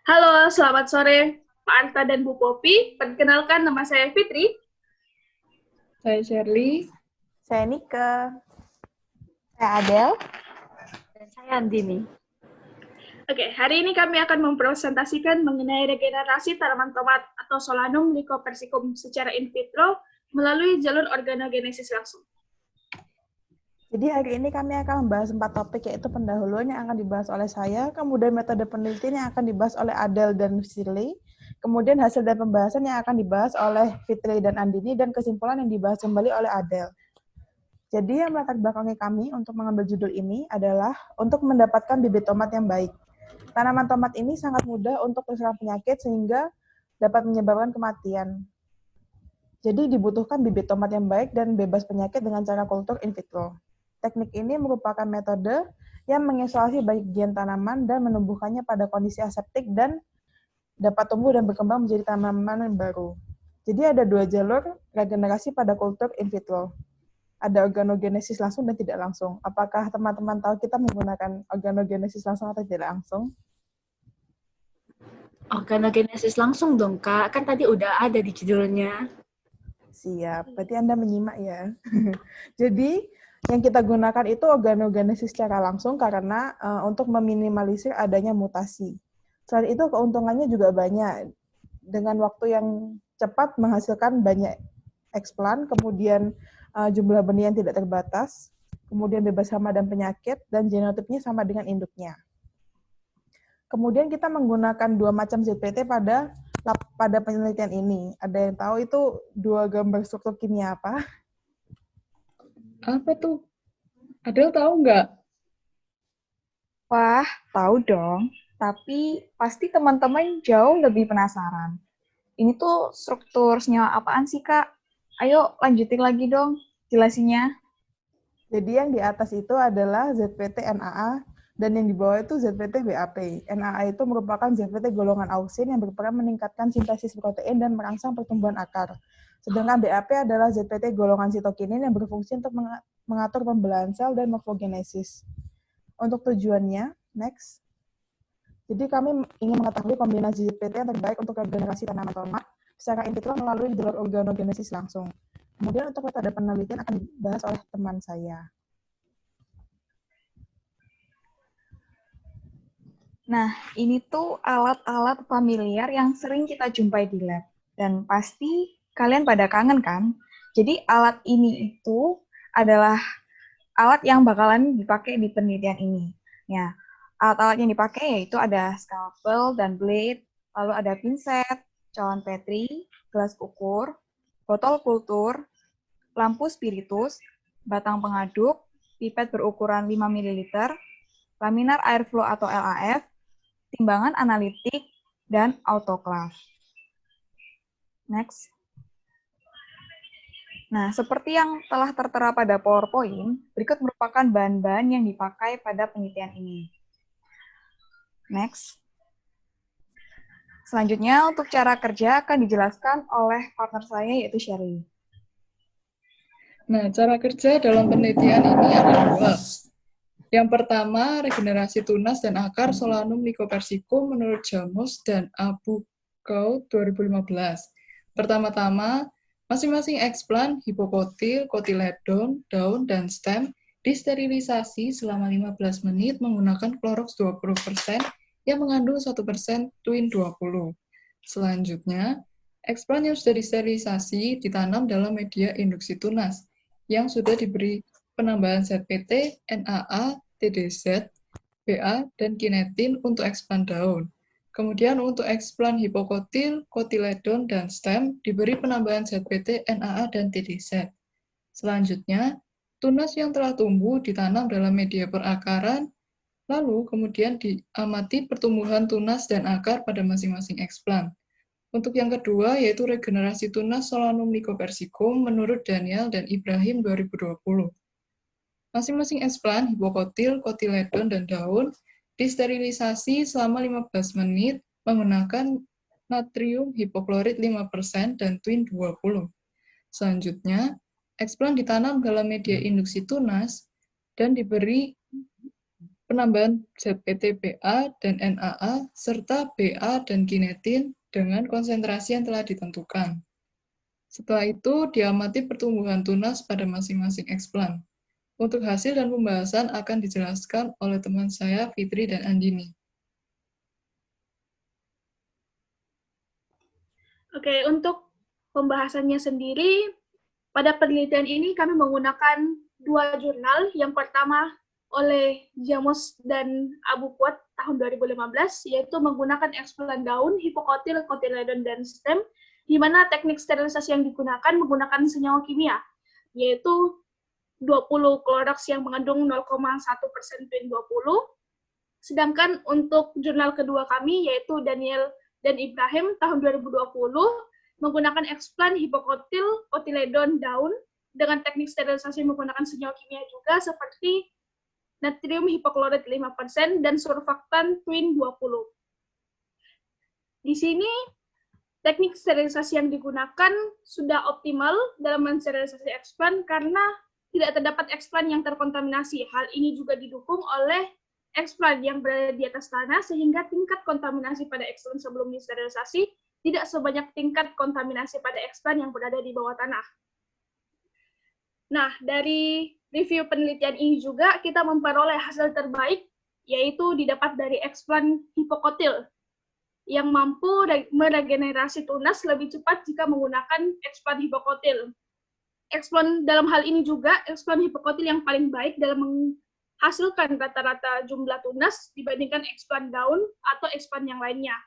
Halo, selamat sore Pak Arta dan Bu Popi. Perkenalkan, nama saya Fitri. Saya Shirley. Saya Nika. Saya Adel. Dan saya Andini. Oke, hari ini kami akan mempresentasikan mengenai regenerasi tanaman tomat atau Solanum lycopersicum secara in vitro melalui jalur organogenesis langsung. Jadi hari ini kami akan membahas 4 topik, yaitu pendahuluan yang akan dibahas oleh saya, kemudian metode penelitian yang akan dibahas oleh Adel dan Shirley, kemudian hasil dan pembahasan yang akan dibahas oleh Fitri dan Andini, dan kesimpulan yang dibahas kembali oleh Adel. Jadi yang melatar belakangi kami untuk mengambil judul ini adalah untuk mendapatkan bibit tomat yang baik. Tanaman tomat ini sangat mudah untuk terserang penyakit sehingga dapat menyebabkan kematian. Jadi dibutuhkan bibit tomat yang baik dan bebas penyakit dengan cara kultur in vitro. Teknik ini merupakan metode yang mengisolasi bagian tanaman dan menumbuhkannya pada kondisi aseptik dan dapat tumbuh dan berkembang menjadi tanaman yang baru. Jadi ada 2 jalur regenerasi pada kultur in vitro. Ada organogenesis langsung dan tidak langsung. Apakah teman-teman tahu kita menggunakan organogenesis langsung atau tidak langsung? Organogenesis langsung dong, Kak. Kan tadi udah ada di judulnya. Siap, berarti Anda menyimak ya. Jadi, yang kita gunakan itu organogenesis secara langsung karena untuk meminimalisir adanya mutasi. Selain itu, keuntungannya juga banyak. Dengan waktu yang cepat menghasilkan banyak eksplan, kemudian jumlah benih yang tidak terbatas, kemudian bebas hama dan penyakit, dan genotipnya sama dengan induknya. Kemudian kita menggunakan 2 macam ZPT pada penelitian ini. Ada yang tahu itu 2 gambar struktur kimia apa? Apa tuh? Adel tahu nggak? Wah, tahu dong. Tapi pasti teman-teman jauh lebih penasaran. Ini tuh struktur senyawa apaan sih, Kak? Ayo lanjutin lagi dong jelasinnya. Jadi yang di atas itu adalah ZPT NAA dan yang di bawah itu ZPT BAP. NAA itu merupakan ZPT golongan auxin yang berperan meningkatkan sintesis protein dan merangsang pertumbuhan akar. Sedangkan BAP adalah ZPT golongan sitokinin yang berfungsi untuk mengatur pembelahan sel dan morfogenesis. Untuk tujuannya, next. Jadi kami ingin mengetahui kombinasi ZPT yang terbaik untuk regenerasi tanaman tomat secara in vitro melalui jalur organogenesis langsung. Kemudian untuk metode penelitian akan dibahas oleh teman saya. Nah, ini tuh alat-alat familiar yang sering kita jumpai di lab. Dan pasti kalian pada kangen kan? Jadi alat ini itu adalah alat yang bakalan dipakai di penelitian ini. Ya, alat-alat yang dipakai yaitu ada scalpel dan blade, lalu ada pinset, cawan petri, gelas ukur, botol kultur, lampu spiritus, batang pengaduk, pipet berukuran 5 ml, laminar airflow atau LAF, timbangan analitik, dan autoclave. Next. Nah, seperti yang telah tertera pada PowerPoint, berikut merupakan bahan-bahan yang dipakai pada penelitian ini. Next. Selanjutnya, untuk cara kerja akan dijelaskan oleh partner saya, yaitu Shirley. Nah, cara kerja dalam penelitian ini ada 2. Yang pertama, regenerasi tunas dan akar Solanum lycopersicum menurut Jamus dan Abu-Gaud 2015. Pertama-tama, masing-masing eksplan, hipokotil, kotiledon, daun, dan stem disterilisasi selama 15 menit menggunakan Clorox 20% yang mengandung 1% Twin 20. Selanjutnya, eksplan yang sudah disterilisasi ditanam dalam media induksi tunas yang sudah diberi penambahan ZPT, NAA, TDZ, BA, dan kinetin untuk eksplan daun. Kemudian untuk eksplan hipokotil, kotiledon, dan stem diberi penambahan ZPT, NAA, dan TDZ. Selanjutnya, tunas yang telah tumbuh ditanam dalam media perakaran, lalu kemudian diamati pertumbuhan tunas dan akar pada masing-masing eksplan. Untuk yang kedua, yaitu regenerasi tunas Solanum lycopersicum menurut Daniel dan Ibrahim 2020. Masing-masing eksplan, hipokotil, kotiledon, dan daun disterilisasi selama 15 menit menggunakan natrium hipoklorit 5% dan Twin 20. Selanjutnya, eksplan ditanam dalam media induksi tunas dan diberi penambahan ZPT-BA dan NAA, serta BA dan kinetin dengan konsentrasi yang telah ditentukan. Setelah itu, diamati pertumbuhan tunas pada masing-masing eksplan. Untuk hasil dan pembahasan akan dijelaskan oleh teman saya, Fitri dan Andini. Oke, untuk pembahasannya sendiri, pada penelitian ini kami menggunakan 2 jurnal. Yang pertama oleh Jamos dan Abu Kuat tahun 2015, yaitu menggunakan eksplan daun, hipokotil, kotiledon, dan stem, di mana teknik sterilisasi yang digunakan menggunakan senyawa kimia, yaitu 20 Clorox yang mengandung 0,1% twin 20. Sedangkan untuk jurnal kedua kami, yaitu Daniel dan Ibrahim tahun 2020, menggunakan eksplan hipokotil, kotiledon, daun, dengan teknik sterilisasi menggunakan senyawa kimia juga seperti natrium hipoklorit 5% dan surfaktan twin 20. Di sini, teknik sterilisasi yang digunakan sudah optimal dalam mensterilisasi eksplan karena tidak terdapat eksplan yang terkontaminasi. Hal ini juga didukung oleh eksplan yang berada di atas tanah, sehingga tingkat kontaminasi pada eksplan sebelum disterilisasi tidak sebanyak tingkat kontaminasi pada eksplan yang berada di bawah tanah. Nah, dari review penelitian ini juga kita memperoleh hasil terbaik, yaitu didapat dari eksplan hipokotil, yang mampu meregenerasi tunas lebih cepat jika menggunakan eksplan hipokotil. Eksplan dalam hal ini juga, eksplan hipokotil yang paling baik dalam menghasilkan rata-rata jumlah tunas dibandingkan eksplan daun atau eksplan yang lainnya.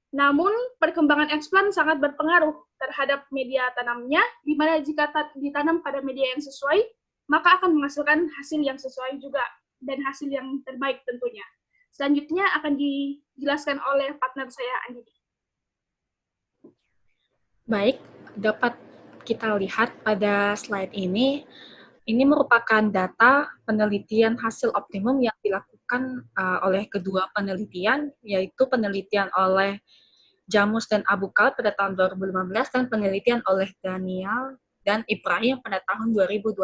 Namun, perkembangan eksplan sangat berpengaruh terhadap media tanamnya, di mana jika ditanam pada media yang sesuai, maka akan menghasilkan hasil yang sesuai juga, dan hasil yang terbaik tentunya. Selanjutnya akan dijelaskan oleh partner saya, Andini. Baik, dapat kita lihat pada slide ini merupakan data penelitian hasil optimum yang dilakukan oleh kedua penelitian, yaitu penelitian oleh Jamus dan Abu Khaut pada tahun 2015 dan penelitian oleh Daniel dan Ibrahim pada tahun 2020.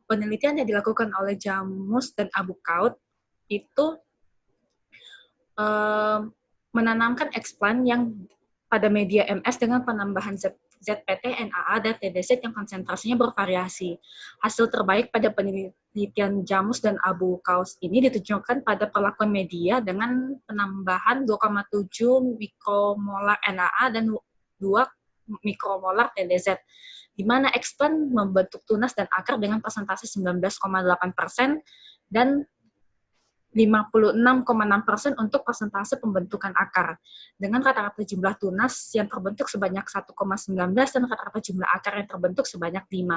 Penelitian yang dilakukan oleh Jamus dan Abu Khaut itu menanamkan eksplan yang pada media MS dengan penambahan ZPT, NAA, dan TDZ yang konsentrasinya bervariasi. Hasil terbaik pada penelitian Jamus dan Abu Khaut ini ditunjukkan pada perlakuan media dengan penambahan 2,7 mikromolar NAA dan 2 mikromolar TDZ, di mana eksplan membentuk tunas dan akar dengan persentase 19,8% dan 56,6% untuk persentase pembentukan akar, dengan rata-rata jumlah tunas yang terbentuk sebanyak 1,19 dan rata-rata jumlah akar yang terbentuk sebanyak 5.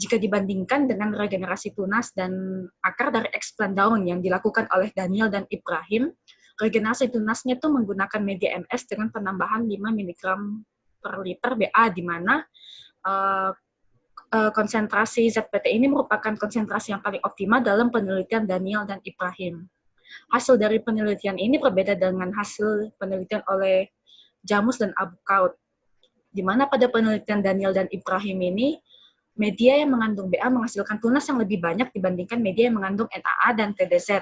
Jika dibandingkan dengan regenerasi tunas dan akar dari eksplan daun yang dilakukan oleh Daniel dan Ibrahim, regenerasi tunasnya itu menggunakan media MS dengan penambahan 5 mg per liter BA, di mana konsentrasi ZPT ini merupakan konsentrasi yang paling optimal dalam penelitian Daniel dan Ibrahim. Hasil dari penelitian ini berbeda dengan hasil penelitian oleh Jamus dan Abu Khaut, di mana pada penelitian Daniel dan Ibrahim ini, media yang mengandung BA menghasilkan tunas yang lebih banyak dibandingkan media yang mengandung NAA dan TDZ.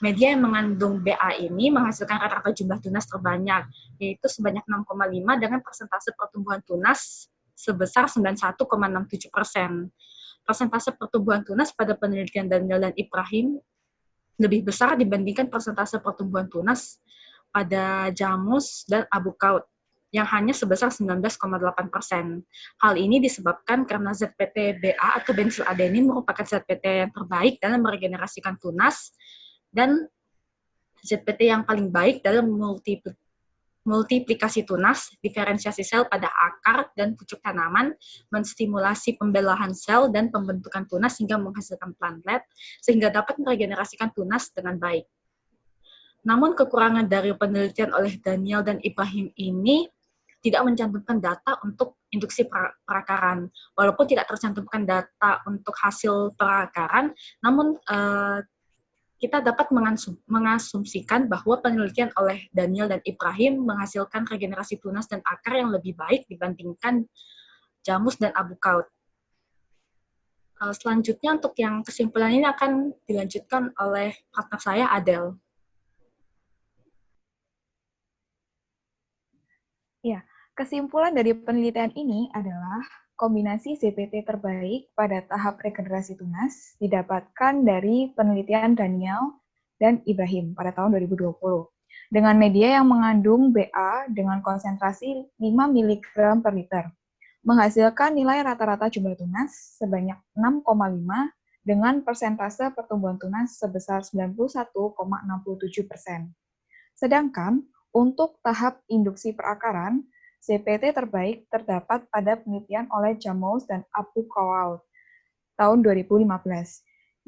Media yang mengandung BA ini menghasilkan rata-rata jumlah tunas terbanyak, yaitu sebanyak 6,5 dengan persentase pertumbuhan tunas sebesar 91,67%. Persentase pertumbuhan tunas pada penelitian Daniel dan Ibrahim lebih besar dibandingkan persentase pertumbuhan tunas pada Jamus dan Abu Khaut, yang hanya sebesar 19,8%. Hal ini disebabkan karena ZPT-BA atau bensil adenin merupakan ZPT yang terbaik dalam meregenerasikan tunas, dan ZPT yang paling baik dalam multiplikasi tunas, diferensiasi sel pada akar dan pucuk tanaman, menstimulasi pembelahan sel dan pembentukan tunas hingga menghasilkan plantlet, sehingga dapat meregenerasikan tunas dengan baik. Namun kekurangan dari penelitian oleh Daniel dan Ibrahim ini tidak mencantumkan data untuk induksi perakaran. Walaupun tidak tercantumkan data untuk hasil perakaran, namun kita dapat mengasumsikan bahwa penelitian oleh Daniel dan Ibrahim menghasilkan regenerasi tunas dan akar yang lebih baik dibandingkan Jamus dan Abu Khaut. Selanjutnya untuk yang kesimpulan ini akan dilanjutkan oleh partner saya, Adele. Kesimpulan dari penelitian ini adalah kombinasi ZPT terbaik pada tahap regenerasi tunas didapatkan dari penelitian Daniel dan Ibrahim pada tahun 2020 dengan media yang mengandung BA dengan konsentrasi 5 mg per liter, menghasilkan nilai rata-rata jumlah tunas sebanyak 6,5 dengan persentase pertumbuhan tunas sebesar 91,67%. Sedangkan untuk tahap induksi perakaran, ZPT terbaik terdapat pada penelitian oleh Jamos dan Abu Qawaud tahun 2015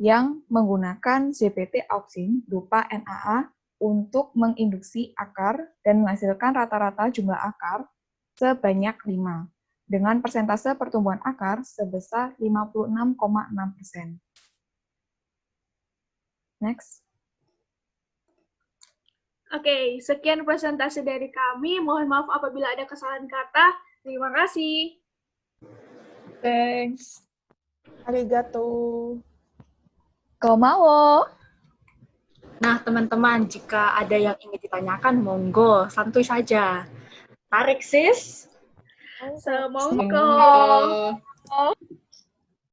yang menggunakan ZPT auksin berupa NAA untuk menginduksi akar dan menghasilkan rata-rata jumlah akar sebanyak 5 dengan persentase pertumbuhan akar sebesar 56,6%. Next. Oke, sekian presentasi dari kami. Mohon maaf apabila ada kesalahan kata. Terima kasih. Thanks. Arigato. Komawo. Nah, teman-teman, jika ada yang ingin ditanyakan, monggo, santuy saja. Tarik, sis. Semongko. Semoga.